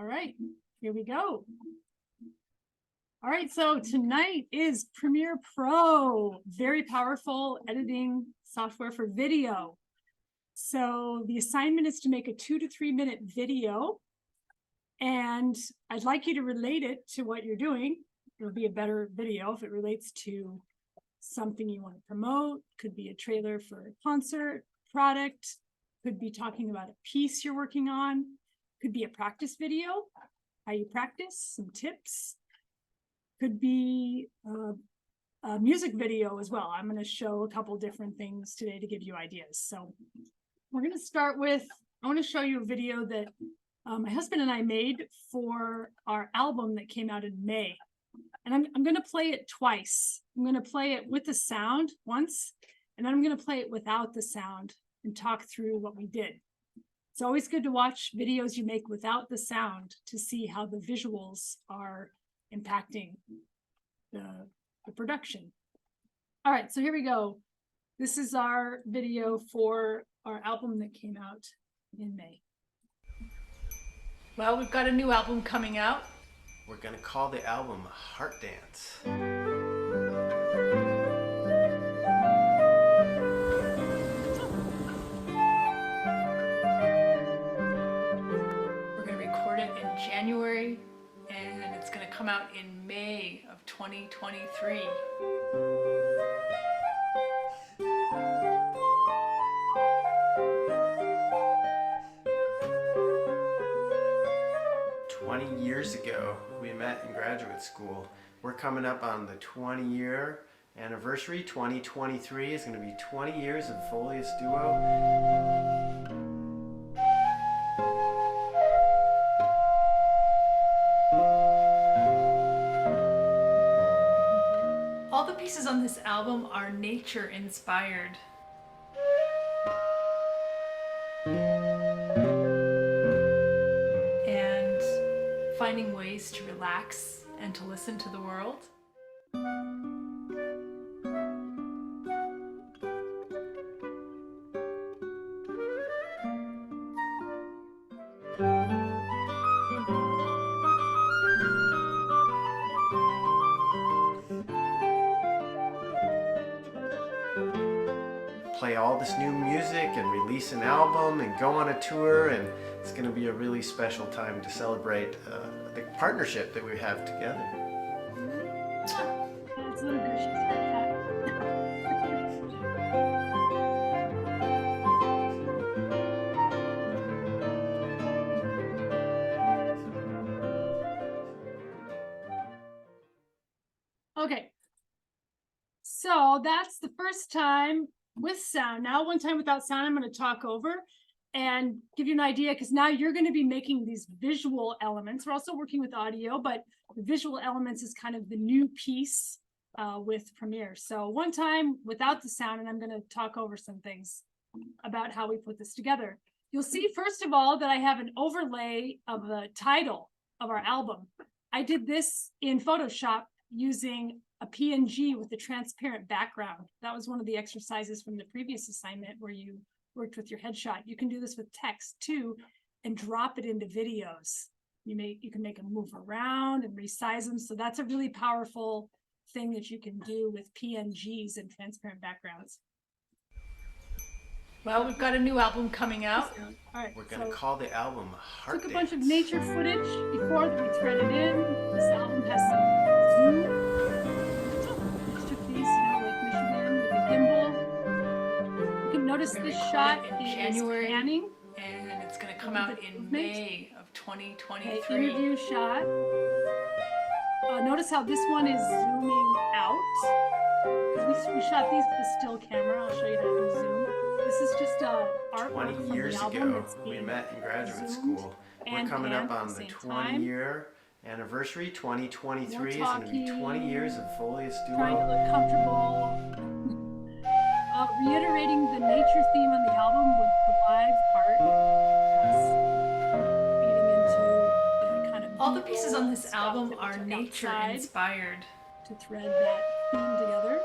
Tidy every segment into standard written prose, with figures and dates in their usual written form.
All right, here we go. All right, so tonight is Premiere Pro, very powerful editing software for video. So the assignment is to make a 2 to 3 minute video, and I'd like you to relate it to what you're doing. It'll be a better video if it relates to something you want to promote. Could be a trailer for a concert, product, could be talking about a piece you're working on, could be a practice video, how you practice, some tips. Could be a music video as well. I'm going to show a couple different things today to give you ideas. So we're going to start with, I want to show you a video that my husband and I made for our album that came out in May. And I'm going to play it twice. I'm going to play it with the sound once, and then I'm going to play it without the sound and talk through what we did. It's always good to watch videos you make without the sound to see how the visuals are impacting the production. All right, so here we go. This is our video for our album that came out in May. Well, we've got a new album coming out. We're gonna call the album Heart Dance. We're gonna record it in January, and it's going to come out in May of 2023. Years ago, we met in graduate school. We're coming up on the 20-year anniversary. 2023 is going to be 20 years of Folius Duo. All the pieces on this album are nature inspired. And finding ways to relax and to listen to the world. Play all this new music and release an album and go on a tour, and it's going to be a really special time to celebrate the partnership that we have together. That's so good. She's okay. So that's the first time with sound. Now one time without sound, I'm going to talk over and give you an idea, because now you're going to be making these visual elements. We're also working with audio, but the visual elements is kind of the new piece with Premiere. So one time without the sound, and I'm going to talk over some things about how we put this together. You'll see, first of all, that I have an overlay of the title of our album. I did this in Photoshop using a PNG with a transparent background. That was one of the exercises from the previous assignment where you worked with your headshot. You can do this with text too and drop it into videos. You can make them move around and resize them. So that's a really powerful thing that you can do with PNGs and transparent backgrounds. Well, we've got a new album coming out. All right, we're going to call the album Heart Dance. Took a bunch of nature footage before that we threaded in. This album has some zoom. Notice this shot in January, panning, and it's going to come out in May of 2023. Okay, interview shot. Notice how this one is zooming out. We shot these with a still camera. I'll show you how to zoom. This is just artwork 20 years ago, we met in graduate school. We're coming up on the 20-year anniversary. 2023 is going to be 20 years of Folius Duo. Trying to look comfortable. Reiterating the nature theme on the album with the live part, feeding into the kind of all the pieces on this album are nature inspired to thread that theme together.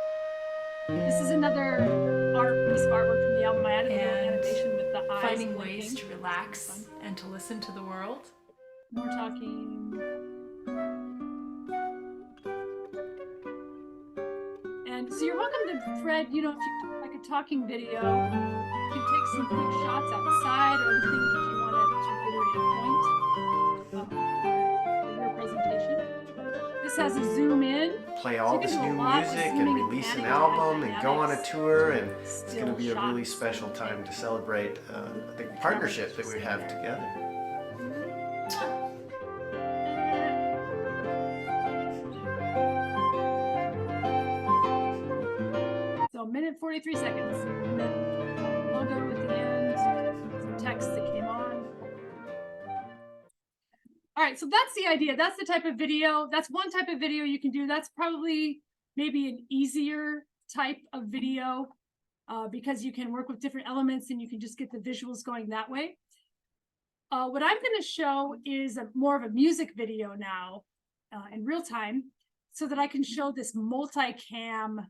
This is another piece of artwork from the album. I added a little animation with the eyes. Finding ways to relax and to listen to the world. more talking. And so you're welcome to thread, you know, if you like a talking video, you can take some quick shots outside or other things if you want to iterate a point for your presentation. This has a zoom in. Play all this new music and release an album and go on a tour, and it's going to be a really special time to celebrate the partnership that we have together. So 1:43 seconds. And then logo at the end, some text that came on. All right, so that's the idea. That's the type of video. That's one type of video you can do. That's probably maybe an easier type of video because you can work with different elements and you can just get the visuals going that way. What I'm going to show is more of a music video now in real time so that I can show this multicam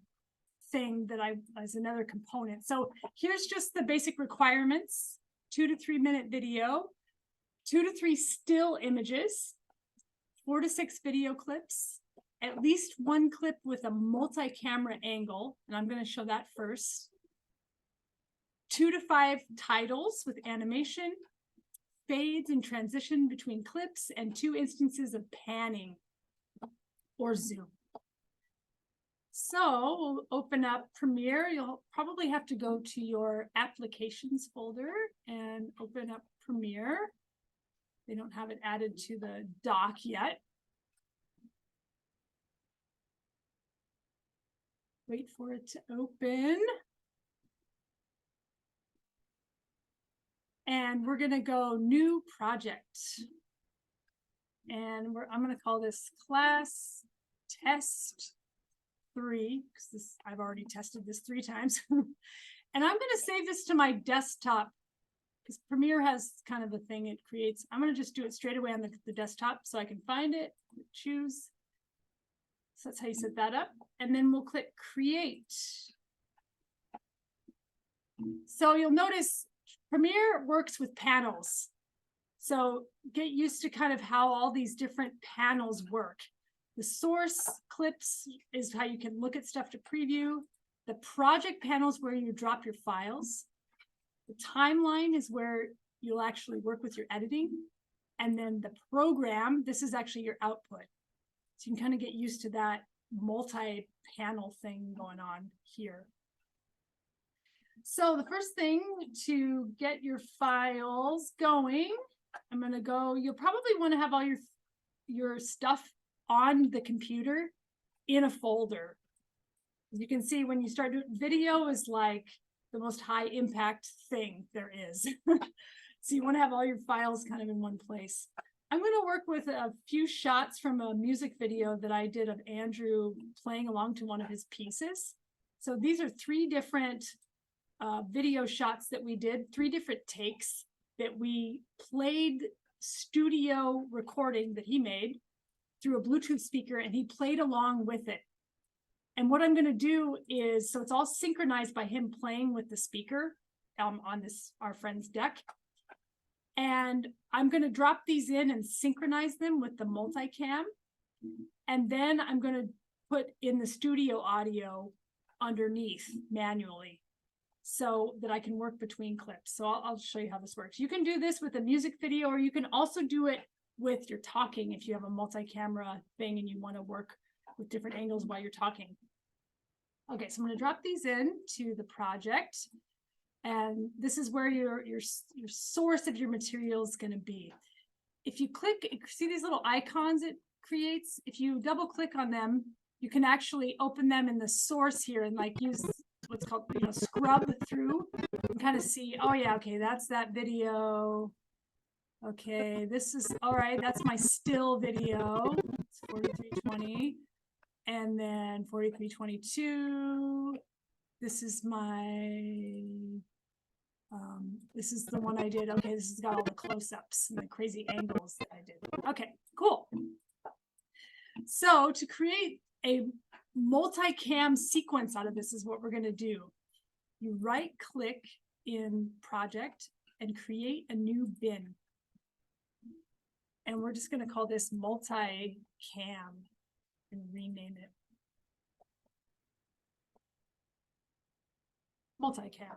thing that as another component. So here's just the basic requirements: 2 to 3 minute video, 2 to 3 still images, 4 to 6 video clips, at least 1 clip with a multi-camera angle, and I'm going to show that first. 2 to 5 titles with animation, fades and transition between clips, and 2 instances of panning or zoom. So we'll open up Premiere. You'll probably have to go to your applications folder and open up Premiere. They don't have it added to the dock yet. Wait for it to open. And we're going to go new project. And I'm going to call this class test 3 because I've already tested this 3 times. And I'm going to save this to my desktop because Premiere has kind of a thing it creates. I'm going to just do it straight away on the desktop so I can find it, choose. So that's how you set that up. And then we'll click create. So you'll notice Premiere works with panels. So get used to kind of how all these different panels work. The source clips is how you can look at stuff to preview. The project panel is where you drop your files. The timeline is where you'll actually work with your editing. And then the program, this is actually your output. So you can kind of get used to that multi-panel thing going on here. So the first thing to get your files going, I'm going to go, you'll probably want to have all your stuff on the computer in a folder. As you can see, when you start doing video is like the most high impact thing there is. So you want to have all your files kind of in one place. I'm going to work with a few shots from a music video that I did of Andrew playing along to one of his pieces. So these are 3 different video shots that we did, 3 different takes that we played studio recording that he made through a Bluetooth speaker, and he played along with it. And what I'm going to do is, so it's all synchronized by him playing with the speaker on our friend's deck. And I'm going to drop these in and synchronize them with the multicam. And then I'm going to put in the studio audio underneath manually so that I can work between clips. So I'll show you how this works. You can do this with a music video, or you can also do it with your talking if you have a multi-camera thing and you want to work with different angles while you're talking. Okay, so I'm going to drop these in to the project. And this is where your source of your material is going to be. If you click, see these little icons it creates? If you double click on them, you can actually open them in the source here and like use what's called, scrub through and kind of see, oh yeah, okay, that's that video. Okay, this is, all right, that's my still video. It's 4320. And then 4322. This is my, this is the one I did. Okay, this has got all the close-ups and the crazy angles that I did. Okay, cool. So to create a multicam sequence out of this is what we're going to do. You right-click in Project and create a new bin. And we're just going to call this multi-cam and rename it multi-cam.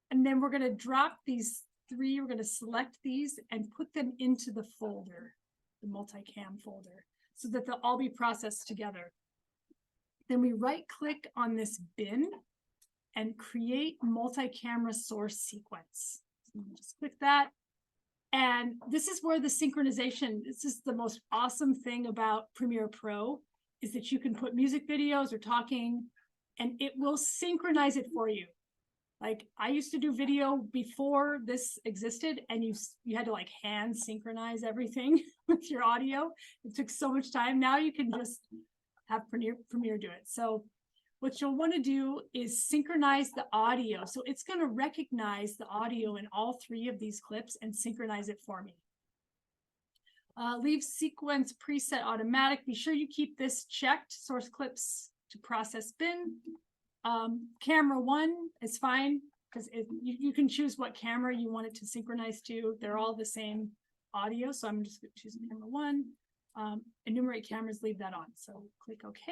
And then we're going to drop these three, we're going to select these and put them into the folder, the multi-cam folder, so that they'll all be processed together. Then we right click on this bin and create multi-camera source sequence. So just click that. And this is where the synchronization, this is the most awesome thing about Premiere Pro, is that you can put music videos or talking and it will synchronize it for you. Like I used to do video before this existed and you had to like hand synchronize everything with your audio. It took so much time. Now you can just have Premiere do it. So what you'll want to do is synchronize the audio. So it's going to recognize the audio in all three of these clips and synchronize it for me. Leave sequence preset automatic. Be sure you keep this checked. Source clips to process bin. Camera 1 is fine because you can choose what camera you want it to synchronize to. They're all the same audio. So I'm just going to choose camera 1. Enumerate cameras, leave that on. So click OK.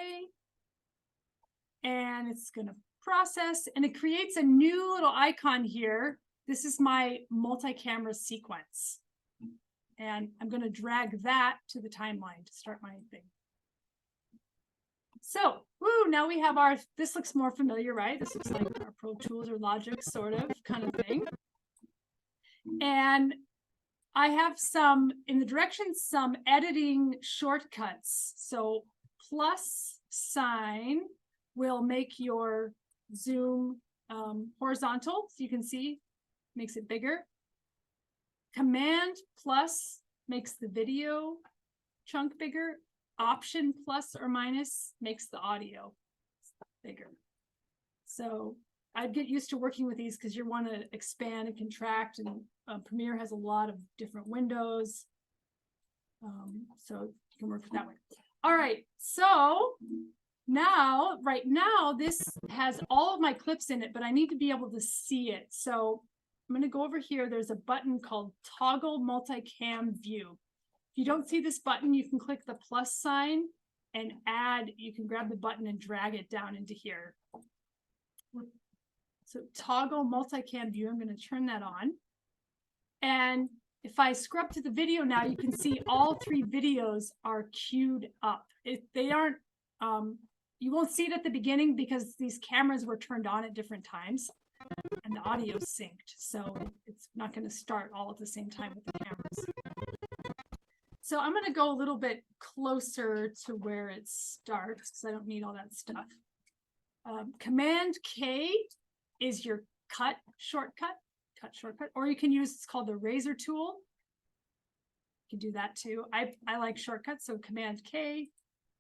And it's going to process and it creates a new little icon here. This is my multi-camera sequence. And I'm going to drag that to the timeline to start my thing. So, woo, now we have our, this looks more familiar, right? This looks like our Pro Tools or Logic sort of kind of thing. And I have some, in the directions, some editing shortcuts. So plus sign will make your zoom horizontal, so you can see, makes it bigger. Command plus makes the video chunk bigger. Option plus or minus makes the audio bigger. So I'd get used to working with these because you want to expand and contract, and Premiere has a lot of different windows. So you can work with that way. All right, so now, right now, this has all of my clips in it, but I need to be able to see it. So I'm going to go over here. There's a button called Toggle Multicam View. If you don't see this button, you can click the plus sign and add, you can grab the button and drag it down into here. So Toggle Multicam View, I'm going to turn that on. And if I scrub to the video now, you can see all three videos are queued up. They aren't, you won't see it at the beginning because these cameras were turned on at different times and the audio synced. So it's not going to start all at the same time with the cameras. So I'm going to go a little bit closer to where it starts because I don't need all that stuff. Command K is your cut shortcut, or you can use, it's called the razor tool. You can do that too. I like shortcuts, so Command K.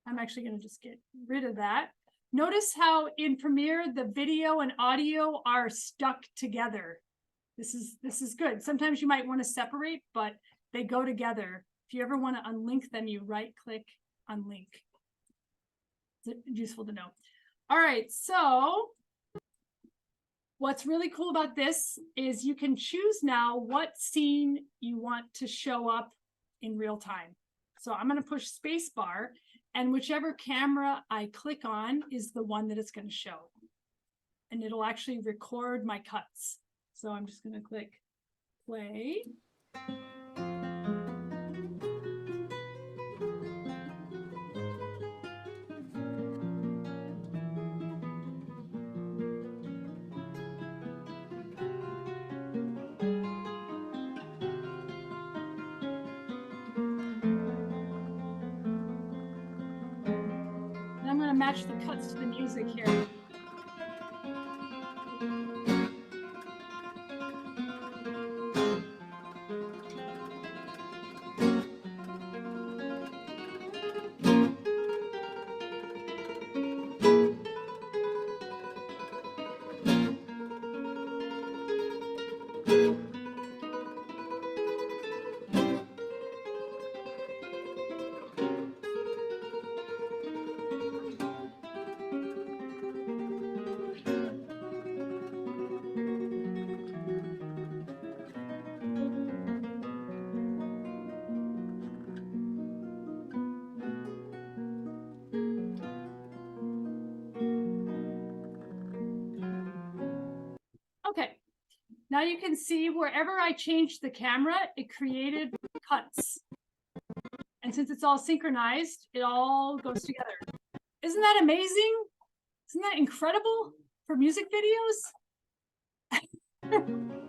I'm actually going to just get rid of that. Notice how in Premiere the video and audio are stuck together. This is good. Sometimes you might want to separate, but they go together. If you ever want to unlink them, you right click unlink. It's useful to know. All right, so what's really cool about this is you can choose now what scene you want to show up in real time. So I'm going to push space bar, and whichever camera I click on is the one that it's going to show. And it'll actually record my cuts. So I'm just going to click play. Match the cuts to the music here. Now you can see wherever I changed the camera, it created cuts. And since it's all synchronized, it all goes together. Isn't that amazing? Isn't that incredible for music videos?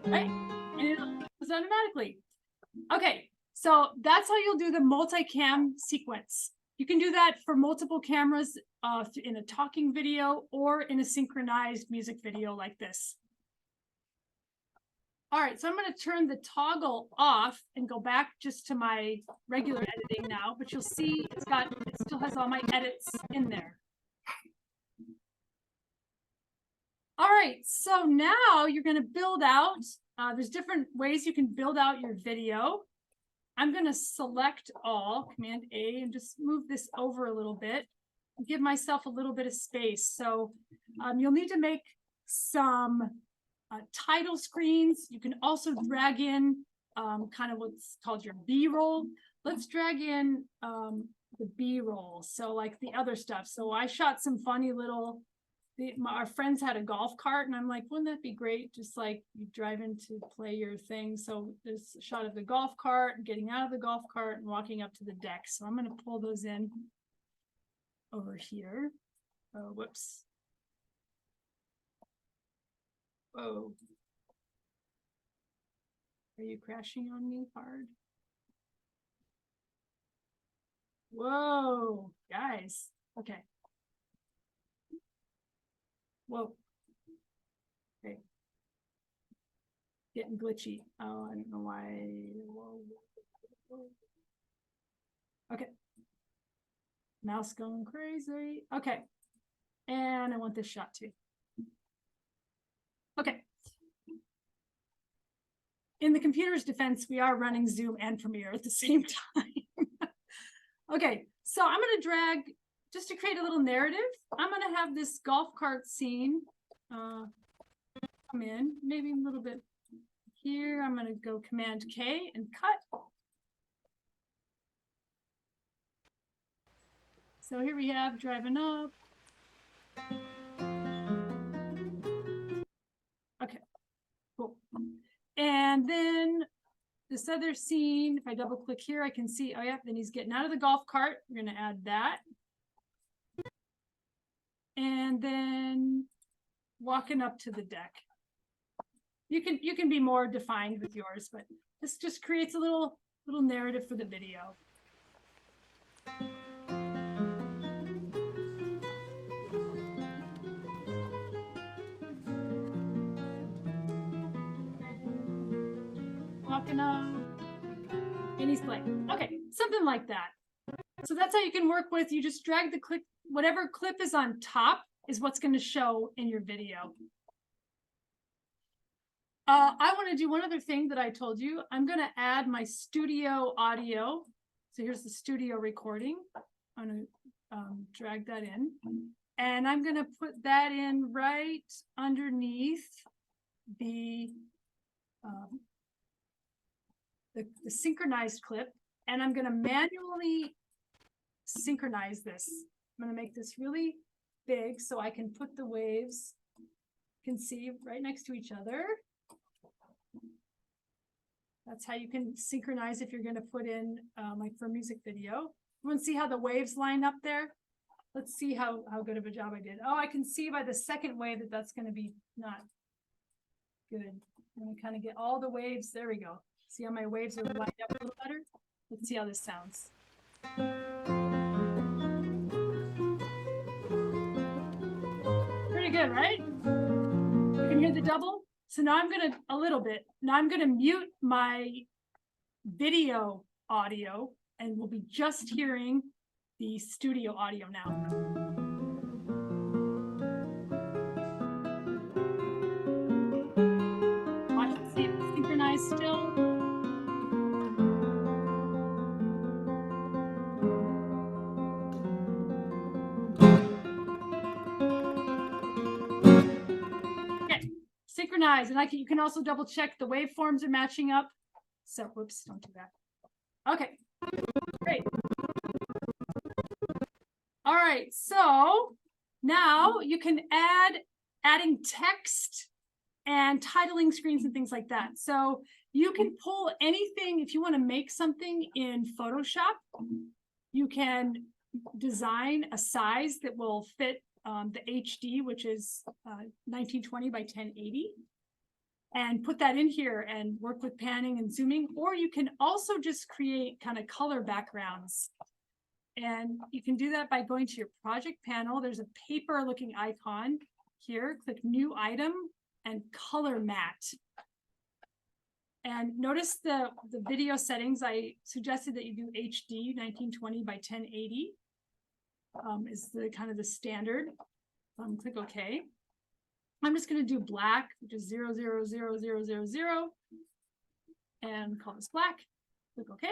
Right? And it goes automatically. Okay, so that's how you'll do the multicam sequence. You can do that for multiple cameras in a talking video or in a synchronized music video like this. All right, so I'm going to turn the toggle off and go back just to my regular editing now, but you'll see it still has all my edits in there. All right, so now you're going to build out, there's different ways you can build out your video. I'm going to select all, Command A, and just move this over a little bit and give myself a little bit of space. So you'll need to make some title screens. You can also drag in kind of what's called your B-roll. Let's drag in the B-roll, so like the other stuff. So I shot some funny little, our friends had a golf cart, and I'm like, wouldn't that be great? Just like you driving to play your thing. So there's a shot of the golf cart, getting out of the golf cart and walking up to the deck. So I'm going to pull those in over here. Oh, whoops. Whoa. Are you crashing on me hard? Whoa, guys. Okay. Whoa. Okay. Getting glitchy. Oh, I don't know why. Whoa. Okay. Mouse going crazy. Okay. And I want this shot too. Okay. In the computer's defense, we are running Zoom and Premiere at the same time. Okay, so I'm going to drag, just to create a little narrative, I'm going to have this golf cart scene come in, maybe a little bit here. I'm going to go Command K and cut. So here we have driving up. Okay, cool. And then this other scene, if I double click here, I can see, oh yeah, then he's getting out of the golf cart. We're going to add that. And then walking up to the deck. You can be more defined with yours, but this just creates a little narrative for the video. Walking up, and he's playing. Okay, something like that. So that's how you can work with, you just drag the clip, whatever clip is on top is what's going to show in your video. I want to do one other thing that I told you. I'm going to add my studio audio. So here's the studio recording. I'm going to drag that in. And I'm going to put that in right underneath the synchronized clip. And I'm going to manually synchronize this. I'm going to make this really big so I can put the waves, you can see right next to each other. That's how you can synchronize if you're going to put in like for music video. You want to see how the waves line up there? Let's see how good of a job I did. Oh, I can see by the second wave that that's going to be not good. I'm going to kind of get all the waves. There we go. See how my waves are lined up a little better? Let's see how this sounds. Pretty good, right? You can hear the double? So now I'm going to, now I'm going to mute my video audio and we'll be just hearing the studio audio now. Watch it, see if it's synchronized still. Synchronized, and you can also double check the waveforms are matching up. So, whoops, don't do that. Okay, great. All right, so now you can adding text and titling screens and things like that. So you can pull anything. If you want to make something in Photoshop, you can design a size that will fit the HD, which is 1920 by 1080, and put that in here and work with panning and zooming. Or you can also just create kind of color backgrounds. And you can do that by going to your project panel. There's a paper looking icon here. Click new item and color matte. And notice the video settings. I suggested that you do HD 1920 by 1080 is the kind of the standard. Click OK. I'm just going to do black, which is 0000000, and call this black. Click OK.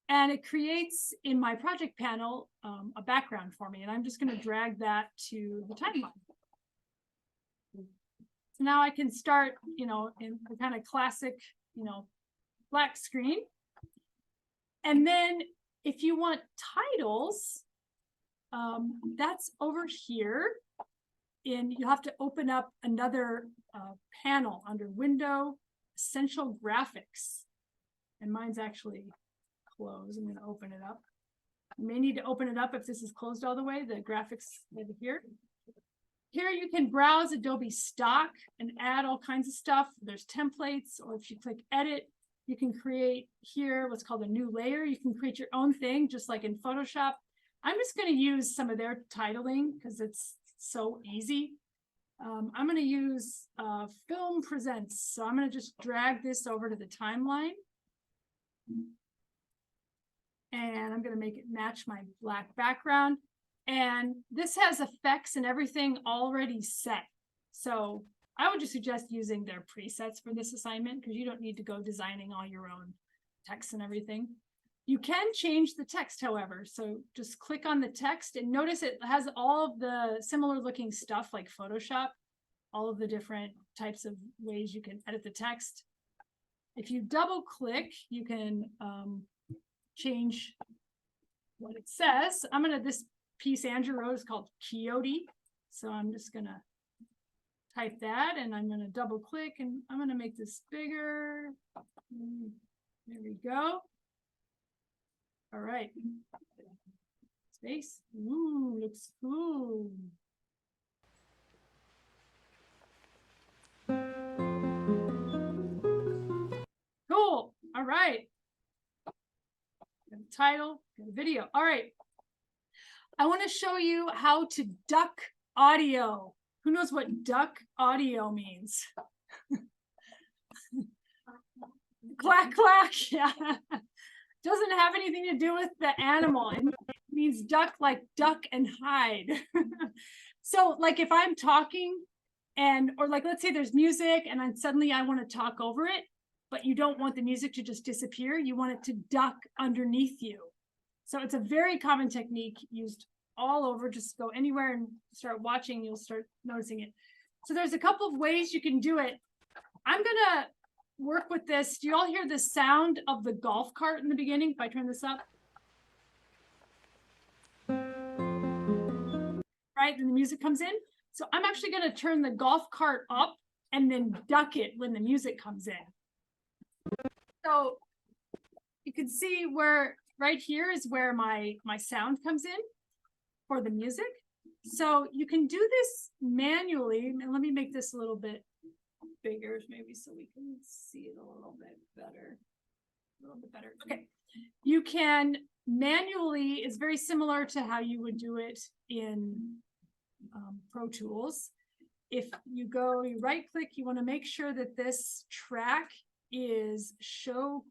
And it creates in my project panel a background for me. And I'm just going to drag that to the timeline. So now I can start, in the kind of classic, black screen. And then if you want titles, that's over here. And you have to open up another panel under Window, Essential Graphics. And mine's actually closed. I'm going to open it up. You may need to open it up if this is closed all the way, the graphics over here. Here you can browse Adobe stock and add all kinds of stuff. There's templates, or if you click edit, you can create here what's called a new layer. You can create your own thing, just like in Photoshop. I'm just going to use some of their titling because it's so easy. I'm going to use Film Presents. So I'm going to just drag this over to the timeline. And I'm going to make it match my black background. And this has effects and everything already set. So I would just suggest using their presets for this assignment because you don't need to go designing all your own text and everything. You can change the text, however. So just click on the text and notice it has all of the similar looking stuff like Photoshop, all of the different types of ways you can edit the text. If you double click, you can change what it says. This piece Andrew wrote is called Quixote. So I'm just gonna type that and I'm gonna double click and I'm gonna make this bigger. There we go. All right. Space. Ooh, looks cool. Cool. All right. Got a title, got a video. All right. I want to show you how to duck audio. Who knows what duck audio means? Clack, clack. Yeah. Doesn't have anything to do with the animal. It means duck, like duck and hide. So like if I'm talking or like, let's say there's music and then suddenly I want to talk over it, but you don't want the music to just disappear. You want it to duck underneath you. So it's a very common technique used all over. Just go anywhere and start watching, you'll start noticing it. So there's a couple of ways you can do it. I'm gonna work with this. Do you all hear the sound of the golf cart in the beginning? If I turn this up. Right, then the music comes in. So I'm actually gonna turn the golf cart up and then duck it when the music comes in. So you can see where right here is where my sound comes in for the music. So you can do this manually. And let me make this a little bit bigger, maybe so we can see it a little bit better. Okay. You can manually, it's very similar to how you would do it in Pro Tools. If you go, you right click, you want to make sure that this track is show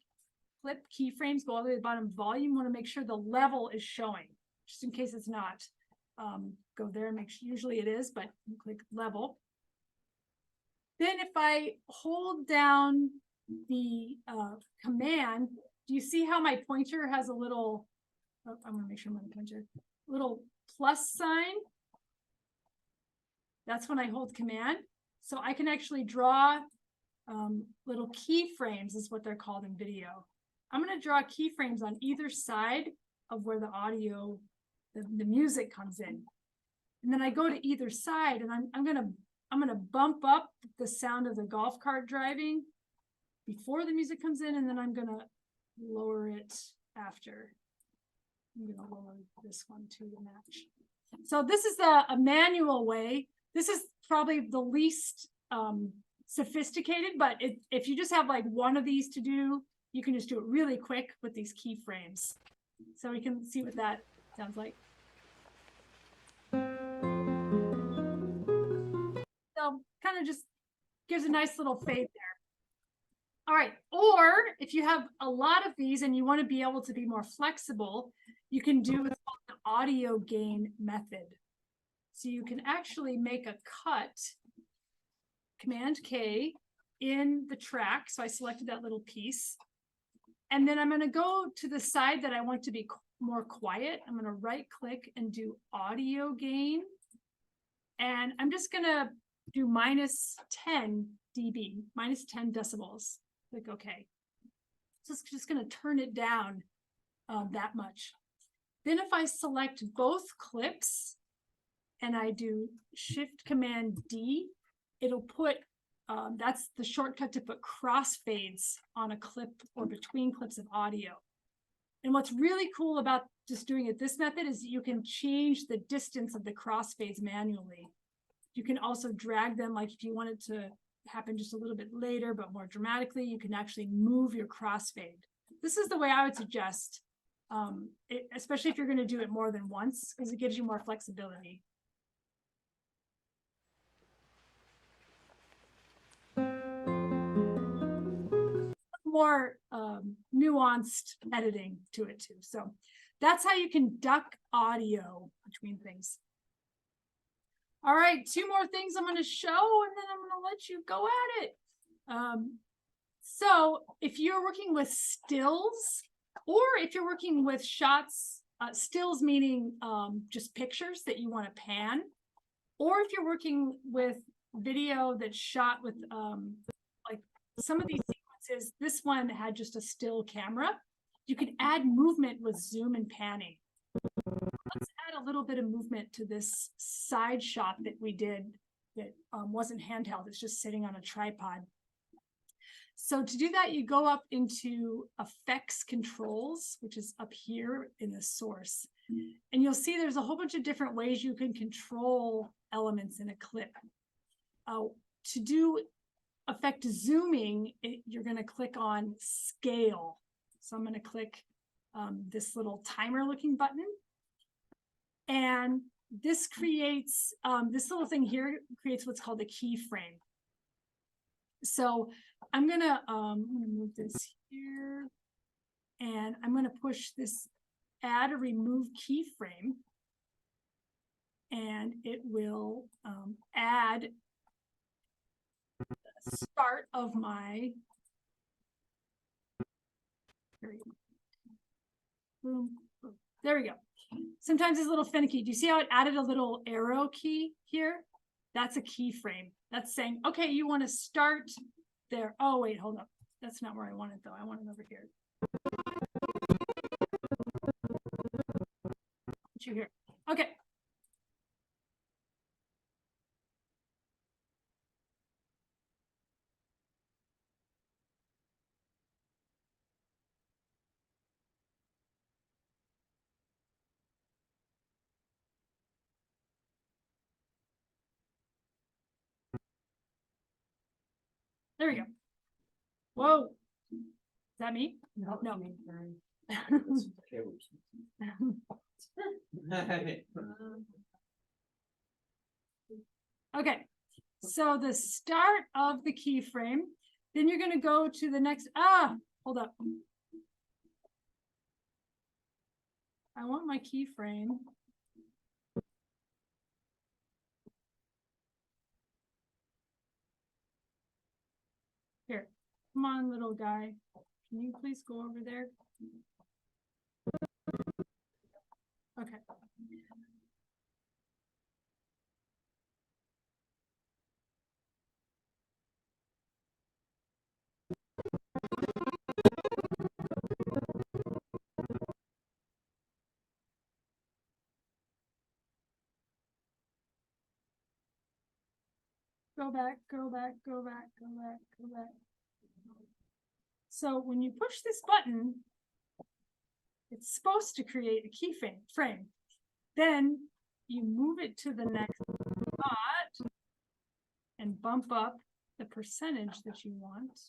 clip keyframes, go all the way to the bottom volume. You want to make sure the level is showing, just in case it's not. Go there and make sure, usually it is, but you click level. Then if I hold down the command, do you see how my pointer has a little, I'm going to make sure my pointer, little plus sign? That's when I hold command. So I can actually draw little keyframes is what they're called in video. I'm going to draw keyframes on either side of where the audio, the music comes in. And then I go to either side and I'm going I'm going to bump up the sound of the golf cart driving before the music comes in, and then I'm going to lower it after. I'm going to lower this one to the match. So this is a manual way. This is probably the least sophisticated, but if you just have like one of these to do, you can just do it really quick with these keyframes. So we can see what that sounds like. So kind of just gives a nice little fade there. All right, or if you have a lot of these and you want to be able to be more flexible, you can do what's called the audio gain method. So you can actually make a cut, Command K, in the track. So I selected that little piece. And then I'm going to go to the side that I want to be more quiet. I'm going to right click and do audio gain. And I'm just going to do minus 10 dB, minus 10 decibels. Click OK. So it's just going to turn it down that much. Then if I select both clips and I do Shift Command D, it'll put, that's the shortcut to put crossfades on a clip or between clips of audio. And what's really cool about just doing it this method is you can change the distance of the crossfades manually. You can also drag them, like if you want it to happen just a little bit later, but more dramatically, you can actually move your crossfade. This is the way I would suggest, especially if you're going to do it more than once, because it gives you more flexibility. More nuanced editing to it too. So that's how you can duck audio between things. All right, 2 more things I'm going to show, and then I'm going to let you go at it. So if you're working with stills, or if you're working with shots, stills meaning just pictures that you want to pan, or if you're working with video that's shot with like some of these sequences, this one had just a still camera. You can add movement with zoom and panning. Let's add a little bit of movement to this side shot that we did that wasn't handheld. It's just sitting on a tripod. So to do that, you go up into Effects Controls, which is up here in the source. And you'll see there's a whole bunch of different ways you can control elements in a clip. To do effect zooming, you're going to click on Scale. So I'm going to click this little timer looking button. And this creates, this little thing here creates what's called a keyframe. So I'm gonna move this here, and I'm gonna push this add or remove keyframe, and it will add the start of my, there we go. Boom, boom. There we go. Sometimes it's a little finicky. Do you see how it added a little arrow key here? That's a keyframe. That's saying, okay, you want to start there. Oh, wait, hold up. That's not where I want it, though. I want it over here. Put you here. Okay. There we go. Whoa. Is that me? No. No. Okay. So the start of the keyframe, then you're going to go to the next. Hold up. I want my keyframe. Here, come on, little guy. Can you please go over there? Okay. go back, go back, go back, go back, go back. So when you push this button, it's supposed to create a frame. Then you move it to the next spot and bump up the percentage that you want.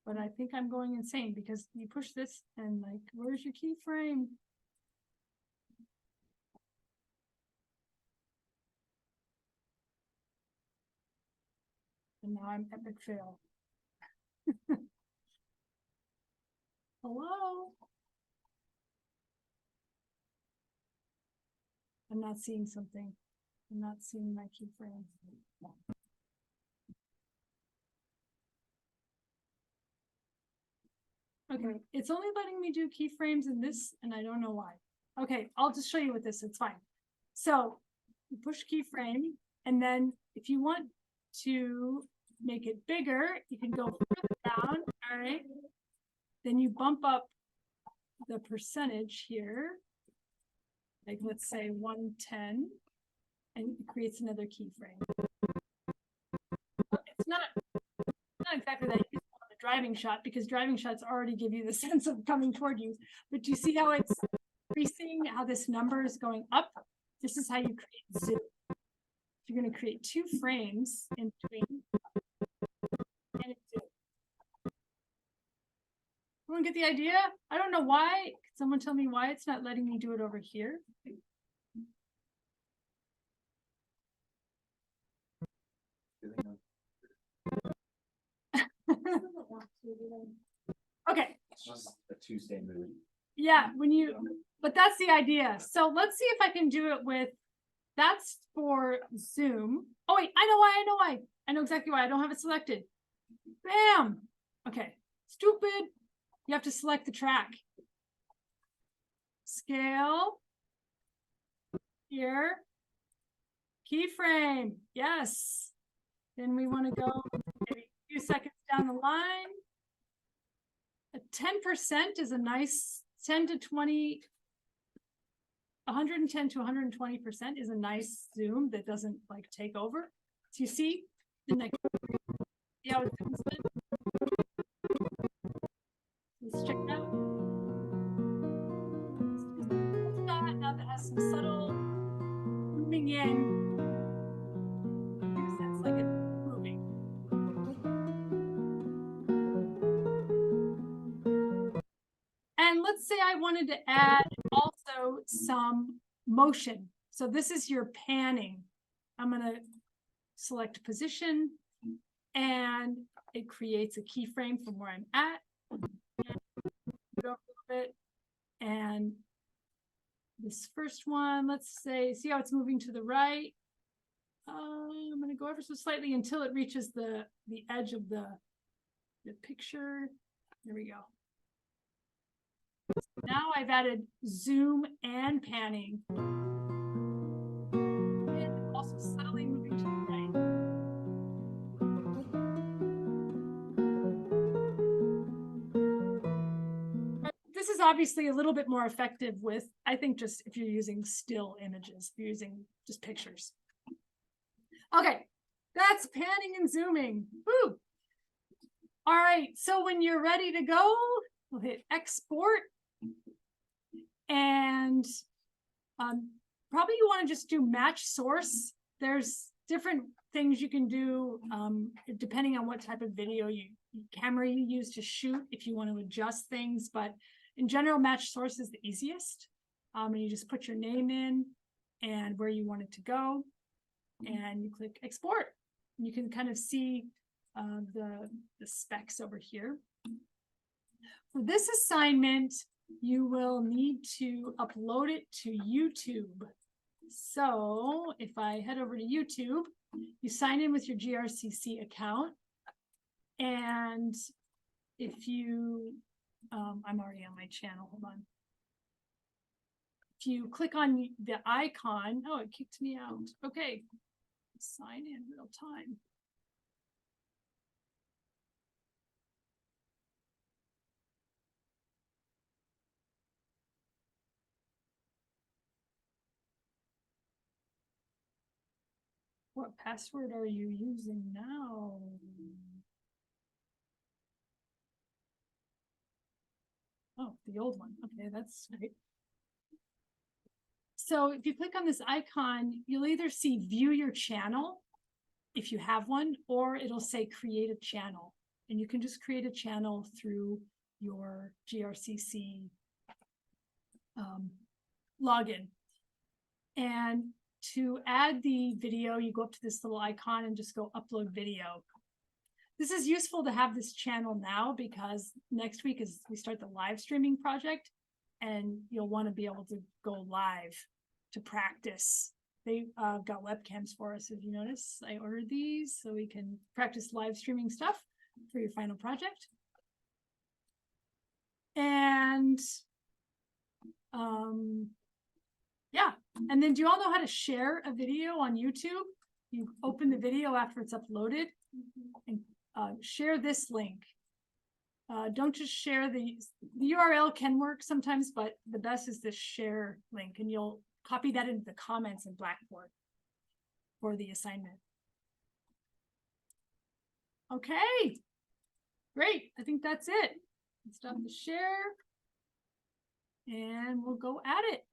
But I think I'm going insane because you push this and like, where's your keyframe? And now I'm epic fail. Hello? I'm not seeing something. I'm not seeing my keyframe. Okay, it's only letting me do keyframes in this, and I don't know why. Okay, I'll just show you with this, it's fine. So you push keyframe, and then if you want to make it bigger, you can go further down, all right? Then you bump up the percentage here, like let's say 110, and it creates another keyframe. It's not exactly that useful on the driving shot because driving shots already give you the sense of coming toward you. But do you see how it's increasing, how this number is going up? This is how you create zoom. You're going to create 2 frames in between. And it's zoom. Everyone get the idea? I don't know why. Can someone tell me why it's not letting me do it over here? Okay. It's just a Tuesday mood. Yeah, but that's the idea. So let's see if I can do it with, that's for Zoom. Oh wait, I know why. I know exactly why. I don't have it selected. Bam. Okay, stupid. You have to select the track. Scale. Here. Keyframe. Yes. Then we want to go maybe a few seconds down the line. A 10% is a nice 10 to 20, 110 to 120% is a nice zoom that doesn't like take over. So you see the next, see how it zooms in? Let's check it out. Now that has some subtle moving in. It's like it's moving. And let's say I wanted to add also some motion. So this is your panning. I'm going to select position and it creates a keyframe from where I'm at. And go a little bit. And this first one, let's say, see how it's moving to the right. I'm going to go ever so slightly until it reaches the edge of the picture. There we go. Now I've added zoom and panning. And also subtly moving to the right. This is obviously a little bit more effective with, I think, just if you're using still images, if you're using just pictures. Okay, that's panning and zooming. Woo! All right, so when you're ready to go, we'll hit export. And probably you want to just do match source. There's different things you can do depending on what type of video camera you use to shoot if you want to adjust things. But in general, match source is the easiest. And you just put your name in and where you want it to go. And you click export. You can kind of see the specs over here. For this assignment, you will need to upload it to YouTube. So if I head over to YouTube, you sign in with your GRCC account. And if you, I'm already on my channel, hold on. If you click on the icon, oh, it kicked me out. Okay, sign in real time. What password are you using now? Oh, the old one. Okay, that's great. So if you click on this icon, you'll either see view your channel if you have one, or it'll say create a channel. And you can just create a channel through your GRCC login. And to add the video, you go up to this little icon and just go upload video. This is useful to have this channel now because next week is we start the live streaming project and you'll want to be able to go live to practice. They got webcams for us, if you notice. I ordered these so we can practice live streaming stuff for your final project. And yeah, and then do you all know how to share a video on YouTube? You open the video after it's uploaded and share this link. Don't just share the URL can work sometimes, but the best is this share link, and you'll copy that into the comments in Blackboard for the assignment. Okay, great. I think that's it. Stop the share and we'll go at it.